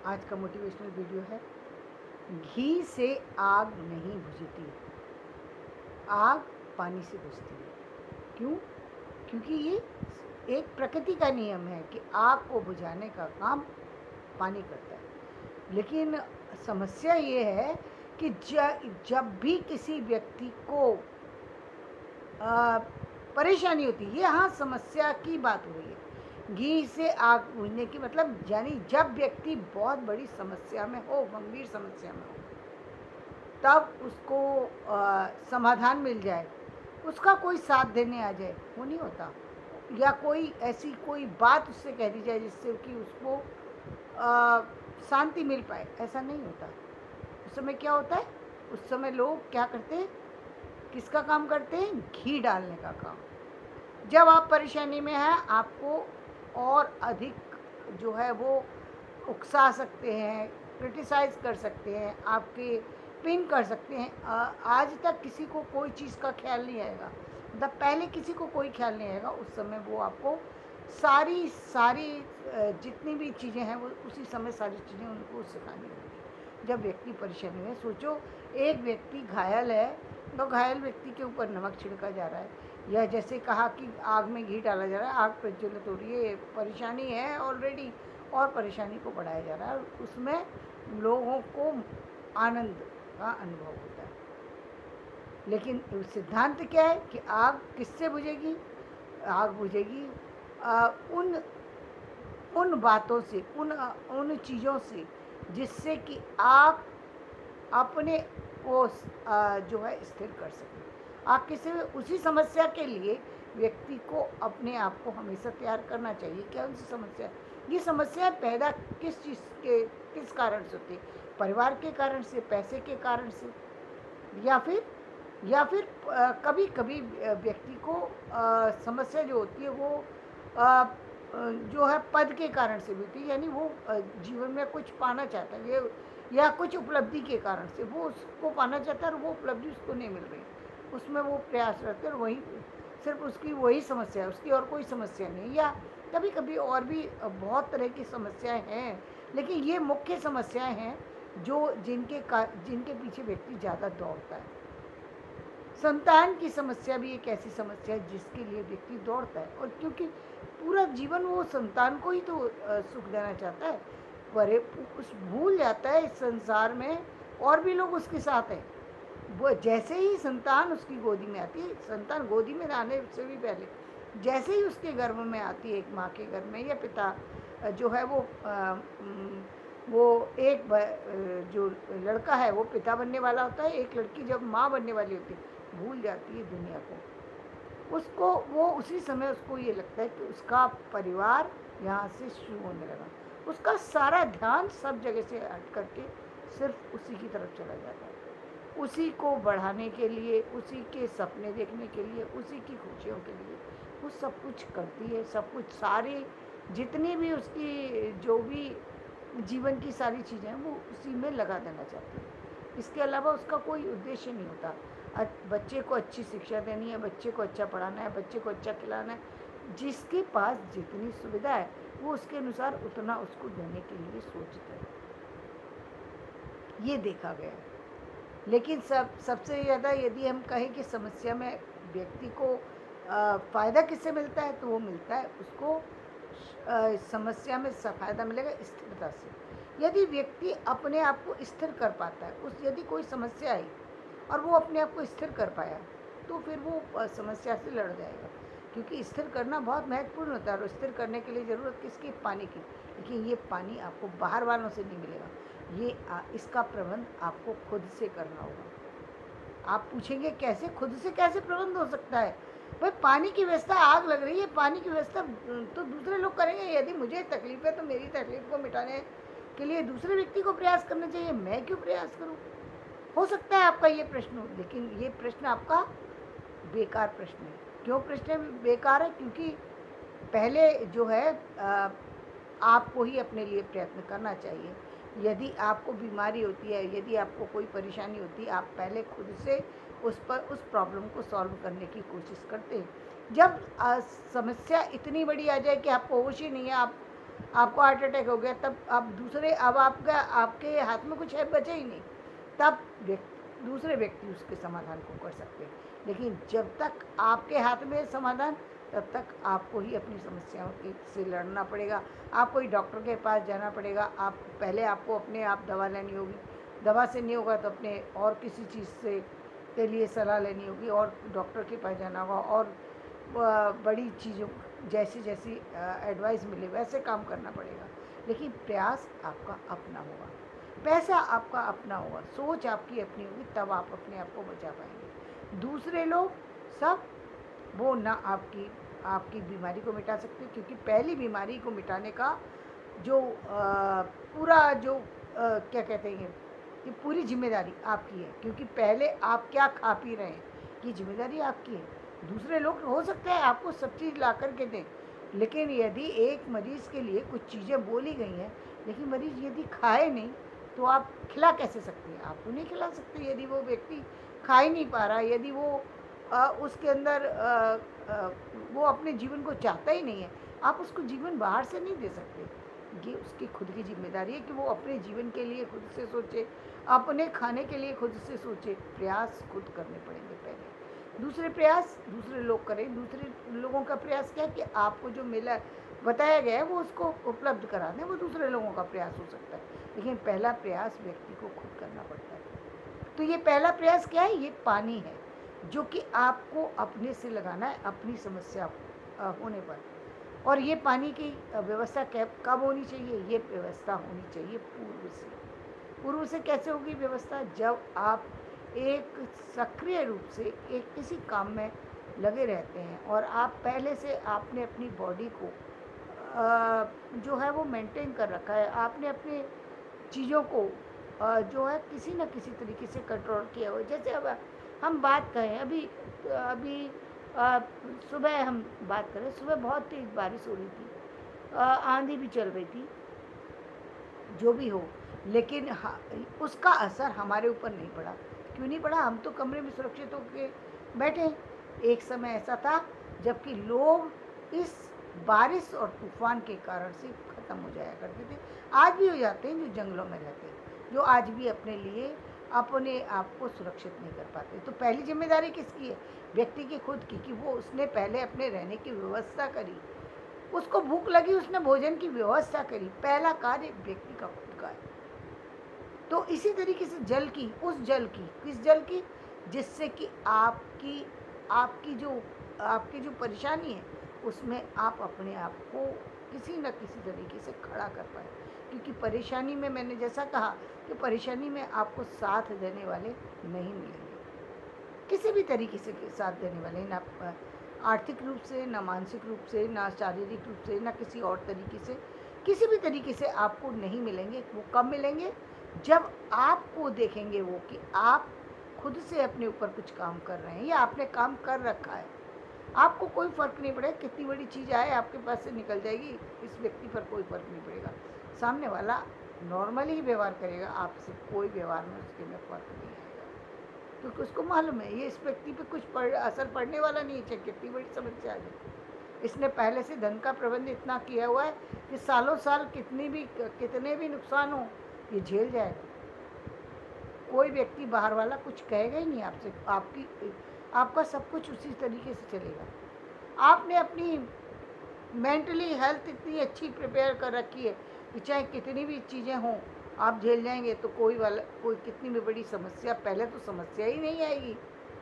आज का motivational video है, घी से आग नहीं बुझती, आग पानी से बुझती है। क्यों? क्योंकि ये एक प्रकृति का नियम है कि आग को बुझाने का काम पानी करता है। लेकिन समस्या ये है कि जब भी किसी व्यक्ति को परेशानी होती है, ये हाँ समस्या की बात हो रही है, घी से आग बुझने की मतलब यानी जब व्यक्ति बहुत बड़ी समस्या में हो, गंभीर समस्या में हो, तब उसको समाधान मिल जाए, उसका कोई साथ देने आ जाए, वो नहीं होता। या कोई ऐसी कोई बात उससे कह दी जाए जिससे कि उसको शांति मिल पाए, ऐसा नहीं होता। उस समय क्या होता है? उस समय लोग क्या करते हैं? किसका काम करते हैं? घी डालने का काम। जब आप परेशानी में हैं, आपको और अधिक जो है वो उकसा सकते हैं, क्रिटिसाइज़ कर सकते हैं, आपके पिन कर सकते हैं। आज तक किसी को कोई चीज़ का ख्याल नहीं आएगा, मतलब पहले किसी को कोई ख्याल नहीं आएगा, उस समय वो आपको सारी सारी जितनी भी चीज़ें हैं वो उसी समय सारी चीज़ें उनको सिखानी होगी। जब व्यक्ति परेशानी में, सोचो एक व्यक्ति घायल है, तो घायल व्यक्ति के ऊपर नमक छिड़का जा रहा है, या जैसे कहा कि आग में घी डाला जा रहा है, आग प्रज्वलित हो रही है, परेशानी है ऑलरेडी और परेशानी को बढ़ाया जा रहा है, और उसमें लोगों को आनंद का अनुभव होता है। लेकिन सिद्धांत क्या है कि आग किससे बुझेगी? आग बुझेगी उन उन बातों से, उन चीज़ों से जिससे कि आप अपने को जो है स्थिर कर सकें। आप किसी उसी समस्या के लिए व्यक्ति को अपने आप को हमेशा तैयार करना चाहिए। क्या उनसे समस्या, ये समस्या पैदा किस चीज़ के, किस कारण से होती है? परिवार के कारण से, पैसे के कारण से, या फिर कभी कभी व्यक्ति को समस्या जो होती है वो जो है पद के कारण से भी होती है, यानी वो जीवन में कुछ पाना चाहता है, ये या कुछ उपलब्धि के कारण से वो उसको पाना चाहता है और वो उपलब्धि उसको नहीं मिल रही, उसमें वो प्रयास रहते हैं, और वही सिर्फ उसकी वही समस्या है, उसकी और कोई समस्या नहीं। या कभी कभी और भी बहुत तरह की समस्याएं हैं, लेकिन ये मुख्य समस्याएं हैं जो जिनके पीछे व्यक्ति ज़्यादा दौड़ता है। संतान की समस्या भी एक ऐसी समस्या है जिसके लिए व्यक्ति दौड़ता है, और क्योंकि पूरा जीवन वो संतान को ही तो सुख देना चाहता है, पर उस भूल जाता है इस संसार में और भी लोग उसके साथ हैं। वो जैसे ही संतान उसकी गोदी में आती है, संतान गोदी में आने से भी पहले जैसे ही उसके गर्भ में आती है, एक माँ के गर्भ में, या पिता जो है वो एक जो लड़का है वो पिता बनने वाला होता है, एक लड़की जब माँ बनने वाली होती है, भूल जाती है दुनिया को, उसको वो उसी समय उसको ये लगता है कि उसका परिवार यहाँ से शुरू होने लगा, उसका सारा ध्यान सब जगह से हट करके सिर्फ उसी की तरफ चला जाता है, उसी को बढ़ाने के लिए, उसी के सपने देखने के लिए, उसी की खुशियों के लिए वो सब कुछ करती है, सब कुछ, सारी जितनी भी उसकी जो भी जीवन की सारी चीज़ें हैं वो उसी में लगा देना चाहती है। इसके अलावा उसका कोई उद्देश्य नहीं होता। बच्चे को अच्छी शिक्षा देनी है, बच्चे को अच्छा पढ़ाना है, बच्चे को अच्छा खिलाना है, जिसके पास जितनी सुविधा है वो उसके अनुसार उतना उसको देने के लिए सोचते हैं, ये देखा गया है। लेकिन सबसे ज़्यादा यदि हम कहें कि समस्या में व्यक्ति को फ़ायदा किससे मिलता है, तो वो मिलता है उसको समस्या में फ़ायदा मिलेगा स्थिरता से। यदि व्यक्ति अपने आप को स्थिर कर पाता है, यदि कोई समस्या आई और वो अपने आप को स्थिर कर पाया, तो फिर वो समस्या से लड़ जाएगा, क्योंकि स्थिर करना बहुत महत्वपूर्ण होता है, और स्थिर करने के लिए ज़रूरत किसकी? पानी की। लेकिन ये पानी आपको बाहर वालों से नहीं मिलेगा, ये इसका प्रबंध आपको खुद से करना होगा। आप पूछेंगे कैसे? खुद से कैसे प्रबंध हो सकता है? भाई पानी की व्यवस्था, आग लग रही है, पानी की व्यवस्था तो दूसरे लोग करेंगे। यदि मुझे तकलीफ है तो मेरी तकलीफ को मिटाने के लिए दूसरे व्यक्ति को प्रयास करना चाहिए, मैं क्यों प्रयास करूं? हो सकता है आपका ये प्रश्न हो, लेकिन ये प्रश्न आपका बेकार प्रश्न है। क्यों प्रश्न बेकार है? क्योंकि पहले जो है आपको ही अपने लिए प्रयत्न करना चाहिए। यदि आपको बीमारी होती है, यदि आपको कोई परेशानी होती है, आप पहले खुद से उस प्रॉब्लम को सॉल्व करने की कोशिश करते हैं। जब समस्या इतनी बड़ी आ जाए कि आपको होश ही नहीं है, आप आपको हार्ट अटैक हो गया, तब आप दूसरे, अब आपका आपके हाथ में कुछ है बचा ही नहीं, तब दूसरे व्यक्ति उसके समाधान को कर सकते हैं। लेकिन जब तक आपके हाथ में समाधान, तब तक आपको ही अपनी समस्याओं से लड़ना पड़ेगा। आपको ही डॉक्टर के पास जाना पड़ेगा। आप पहले आपको अपने आप दवा लेनी होगी, दवा से नहीं होगा तो अपने और किसी चीज़ से के लिए सलाह लेनी होगी और डॉक्टर के पास जाना होगा, और बड़ी चीज़ों जैसी जैसी एडवाइस मिले वैसे काम करना पड़ेगा। लेकिन प्रयास आपका अपना होगा, पैसा आपका अपना होगा, सोच आपकी अपनी होगी, तब आप अपने आप को बचा पाएंगे। दूसरे लोग सब वो ना आपकी आपकी बीमारी को मिटा सकते, क्योंकि पहली बीमारी को मिटाने का जो पूरा जो क्या कहते हैं, ये पूरी जिम्मेदारी आपकी है, क्योंकि पहले आप क्या खा पी रहे हैं ये जिम्मेदारी आपकी है। दूसरे लोग हो सकता है आपको सब चीज़ ला कर के दें, लेकिन यदि एक मरीज़ के लिए कुछ चीज़ें बोली गई हैं, लेकिन मरीज़ यदि खाए नहीं, तो आप खिला कैसे सकते हैं? आप तो नहीं खिला सकते। यदि वो व्यक्ति खा ही नहीं पा रहा, यदि वो उसके अंदर वो अपने जीवन को चाहता ही नहीं है, आप उसको जीवन बाहर से नहीं दे सकते। ये उसकी खुद की जिम्मेदारी है कि वो अपने जीवन के लिए खुद से सोचे, अपने खाने के लिए खुद से सोचे। प्रयास खुद करने पड़ेंगे पहले, दूसरे प्रयास दूसरे लोग करें। दूसरे लोगों का प्रयास क्या है कि आपको जो मिला बताया गया है वो उसको उपलब्ध करा दें, वो दूसरे लोगों का प्रयास हो सकता है। लेकिन पहला प्रयास व्यक्ति को खुद करना पड़ता है। तो ये पहला प्रयास क्या है? ये पानी है, जो कि आपको अपने से लगाना है अपनी समस्या होने पर। और ये पानी की व्यवस्था कब होनी चाहिए? ये व्यवस्था होनी चाहिए पूर्व से। पूर्व से कैसे होगी व्यवस्था? जब आप एक सक्रिय रूप से एक किसी काम में लगे रहते हैं और आप पहले से आपने अपनी बॉडी को जो है वो मेंटेन कर रखा है, आपने अपने चीज़ों को जो है किसी न किसी तरीके से कंट्रोल किया हुआ है। जैसे अब हम बात करें, अभी अभी अ, सुबह हम बात करें, सुबह बहुत तेज़ बारिश हो रही थी, आंधी भी चल रही थी, जो भी हो, लेकिन उसका असर हमारे ऊपर नहीं पड़ा। क्यों नहीं पड़ा? हम तो कमरे में सुरक्षित होकर बैठे। एक समय ऐसा था जबकि लोग इस बारिश और तूफान के कारण से ख़त्म हो जाया करते थे। आज भी हो जाते हैं जो जंगलों में रहते हैं, जो आज भी अपने लिए अपने आप को सुरक्षित नहीं कर पाते। तो पहली जिम्मेदारी किसकी है? व्यक्ति की खुद की, कि वो उसने पहले अपने रहने की व्यवस्था करी। उसको भूख लगी, उसने भोजन की व्यवस्था करी। पहला कार्य व्यक्ति का खुद का है। तो इसी तरीके से जल की, उस जल की, किस जल की? जिससे कि आपकी आपकी जो परेशानी है उसमें आप अपने आप को किसी न किसी तरीके से खड़ा कर पाए। क्योंकि परेशानी में, मैंने जैसा कहा कि परेशानी में आपको साथ देने वाले नहीं मिलेंगे, किसी भी तरीके से साथ देने वाले, ना आर्थिक रूप से, ना मानसिक रूप से, ना शारीरिक रूप से, ना किसी और तरीके से, किसी भी तरीके से आपको नहीं मिलेंगे। वो कब मिलेंगे? जब आपको देखेंगे वो कि आप खुद से अपने ऊपर कुछ काम कर रहे हैं या आपने काम कर रखा है। आपको कोई फ़र्क नहीं पड़ेगा, कितनी बड़ी चीज़ आए आपके पास से निकल जाएगी, इस व्यक्ति पर कोई फ़र्क नहीं पड़ेगा। सामने वाला नॉर्मली ही व्यवहार करेगा आपसे, कोई व्यवहार में उसके में फ़र्क नहीं आएगा, क्योंकि उसको मालूम है ये इस व्यक्ति पे कुछ असर पड़ने वाला नहीं है, चाहे कितनी बड़ी समस्या आ जाए। इसने पहले से धन का प्रबंध इतना किया हुआ है कि सालों साल कितने भी नुकसान हो, ये झेल जाएगा। कोई व्यक्ति बाहर वाला कुछ कहेगा ही नहीं आपसे, आपका सब कुछ उसी तरीके से चलेगा। आपने अपनी मेंटली हेल्थ इतनी अच्छी प्रिपेयर कर रखी है कि चाहे कितनी भी चीज़ें हों आप झेल जाएंगे। तो कोई कितनी भी बड़ी समस्या, पहले तो समस्या ही नहीं आएगी,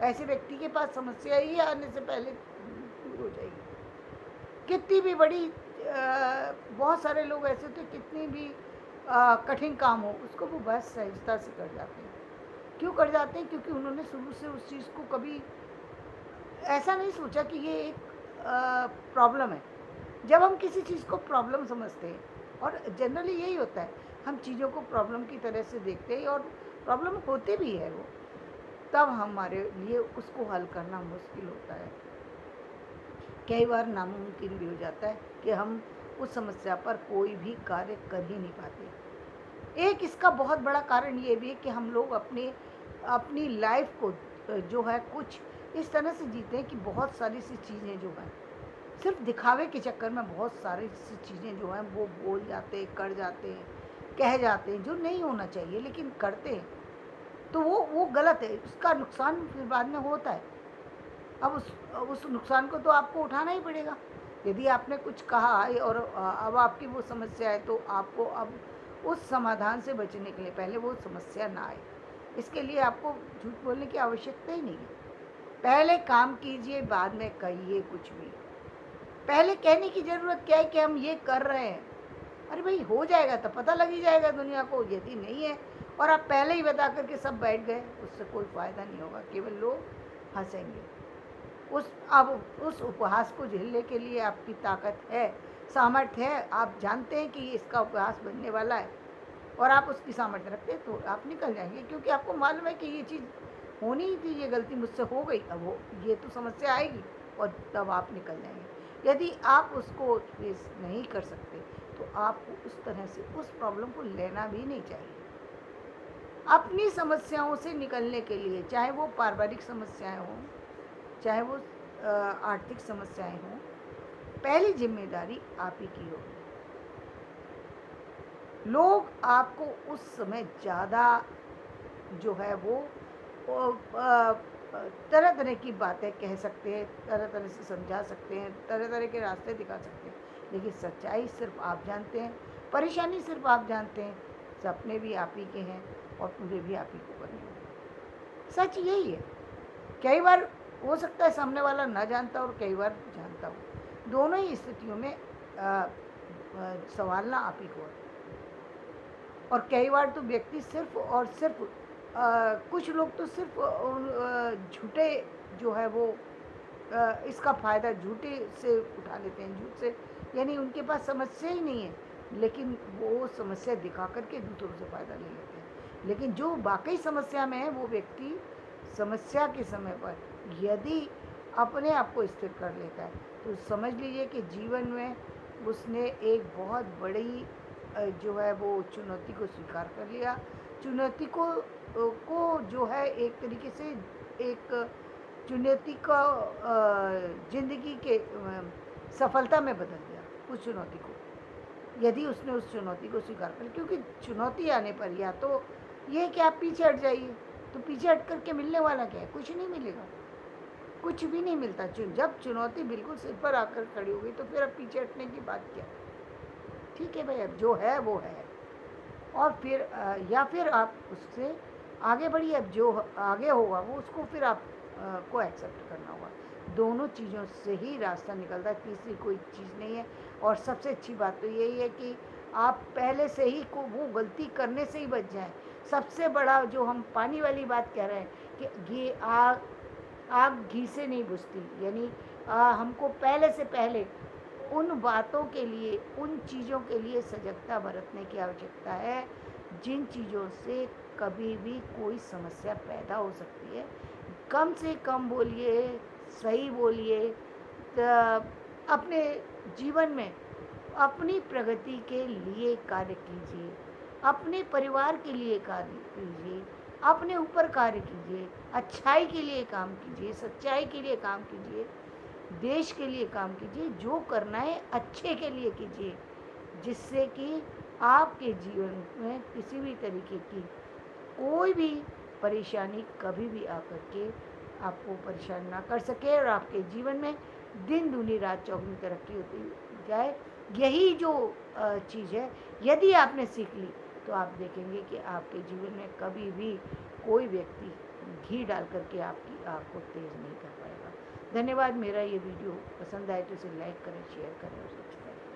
ऐसे व्यक्ति के पास समस्या ही आने से पहले दूर हो जाएगी। कितनी भी बड़ी बहुत सारे लोग ऐसे होते, कितनी भी कठिन काम हो उसको वो बस सहजता से कर जाते हैं। क्यों कर जाते हैं? क्योंकि उन्होंने शुरू से उस चीज़ को कभी ऐसा नहीं सोचा कि ये एक प्रॉब्लम है। जब हम किसी चीज़ को प्रॉब्लम समझते हैं, और जनरली यही होता है, हम चीज़ों को प्रॉब्लम की तरह से देखते हैं और प्रॉब्लम होती भी है वो, तब हमारे लिए उसको हल करना मुश्किल होता है। कई बार नामुमकिन भी हो जाता है कि हम उस समस्या पर कोई भी कार्य कर ही नहीं पाते। एक इसका बहुत बड़ा कारण ये भी है कि हम लोग अपनी लाइफ को जो है कुछ इस तरह से जीते हैं कि बहुत सारी सी चीज़ें जो हैं सिर्फ दिखावे के चक्कर में बहुत सारी सी चीज़ें जो हैं वो बोल जाते हैं, कर जाते हैं, कह जाते हैं जो नहीं होना चाहिए लेकिन करते हैं। तो वो गलत है, उसका नुकसान फिर बाद में होता है। अब उस नुकसान को तो आपको उठाना ही पड़ेगा। यदि आपने कुछ कहा है और अब आपकी वो समस्या है, तो आपको अब उस समाधान से बचने के लिए पहले वो समस्या ना आए, इसके लिए आपको झूठ बोलने की आवश्यकता ही नहीं है। पहले काम कीजिए, बाद में कहिए कुछ भी। पहले कहने की ज़रूरत क्या है कि हम ये कर रहे हैं। अरे भाई, हो जाएगा तो पता लग ही जाएगा दुनिया को। यदि नहीं है और आप पहले ही बता करके सब बैठ गए, उससे कोई फ़ायदा नहीं होगा, केवल लोग हंसेंगे। अब उस उपहास को झेलने के लिए आपकी ताकत है, सामर्थ्य है। आप जानते हैं कि इसका उपहास बनने वाला है और आप उसकी सामर्थ्य रखते हैं, तो आप निकल जाएंगे, क्योंकि आपको मालूम है कि ये चीज़ होनी ही थी, ये गलती मुझसे हो गई, अब वो ये तो समस्या आएगी, और तब आप निकल जाएंगे। यदि आप उसको फेस नहीं कर सकते, तो आपको उस तरह से उस प्रॉब्लम को लेना भी नहीं चाहिए। अपनी समस्याओं से निकलने के लिए, चाहे वो पारिवारिक समस्याएं हों, चाहे वो आर्थिक समस्याएं हों, पहली जिम्मेदारी आप ही की होगी। लोग आपको उस समय ज़्यादा जो है वो तरह तरह की बातें कह सकते हैं, तरह तरह से समझा सकते हैं, तरह तरह के रास्ते दिखा सकते हैं, लेकिन सच्चाई सिर्फ आप जानते हैं, परेशानी सिर्फ आप जानते हैं। सपने भी आप ही के हैं और पूरे भी आप ही को करने हैं। सच यही है। कई बार हो सकता है सामने वाला ना जानता और कई बार जानता हो। दोनों ही स्थितियों में संभालना आप ही को है। और कई बार तो व्यक्ति सिर्फ और सिर्फ कुछ लोग तो सिर्फ झूठे जो है वो इसका फ़ायदा झूठे से उठा लेते हैं, झूठ से, यानी उनके पास समस्या ही नहीं है, लेकिन वो समस्या दिखा करके दूसरों से फ़ायदा ले लेते हैं। लेकिन जो वाकई समस्या में है, वो व्यक्ति समस्या के समय पर यदि अपने आप को स्थिर कर लेता है, तो समझ लीजिए कि जीवन में उसने एक बहुत बड़ी जो है वो चुनौती को स्वीकार कर लिया। चुनौती को जो है एक तरीके से एक चुनौती का ज़िंदगी के सफलता में बदल दिया उस चुनौती को, यदि उसने उस चुनौती को स्वीकार कर। क्योंकि चुनौती आने पर या तो ये कि आप पीछे हट जाइए, तो पीछे हट करके मिलने वाला क्या है? कुछ नहीं मिलेगा, कुछ भी नहीं मिलता। जब चुनौती बिल्कुल सिर पर आकर खड़ी हो गई, तो फिर अब पीछे हटने की बात क्या? ठीक है भाई, अब जो है वो है, और फिर या फिर आप उससे आगे बढ़िए। अब जो आगे होगा वो उसको फिर आप को एक्सेप्ट करना होगा। दोनों चीज़ों से ही रास्ता निकलता है, तीसरी कोई चीज़ नहीं है। और सबसे अच्छी बात तो यही है कि आप पहले से ही को वो गलती करने से ही बच जाएं। सबसे बड़ा जो हम पानी वाली बात कह रहे हैं कि ये आग घी से नहीं बुझती, यानी हमको पहले से पहले उन बातों के लिए, उन चीज़ों के लिए सजगता बरतने की आवश्यकता है, जिन चीज़ों से कभी भी कोई समस्या पैदा हो सकती है। कम से कम बोलिए, सही बोलिए, अपने जीवन में अपनी प्रगति के लिए कार्य कीजिए, अपने परिवार के लिए कार्य कीजिए, अपने ऊपर कार्य कीजिए, अच्छाई के लिए काम कीजिए, सच्चाई के लिए काम कीजिए, देश के लिए काम कीजिए। जो करना है अच्छे के लिए कीजिए, जिससे कि आपके जीवन में किसी भी तरीके की कोई भी परेशानी कभी भी आकर के आपको परेशान ना कर सके, और आपके जीवन में दिन दूनी रात चौगुनी तरक्की होती जाए। यही जो चीज़ है, यदि आपने सीख ली, तो आप देखेंगे कि आपके जीवन में कभी भी कोई व्यक्ति घी डाल करके आपकी आग को तेज़ नहीं कर पाएगा। धन्यवाद। मेरा ये वीडियो पसंद आए तो इसे लाइक करें, शेयर करें और सब्सक्राइब करें।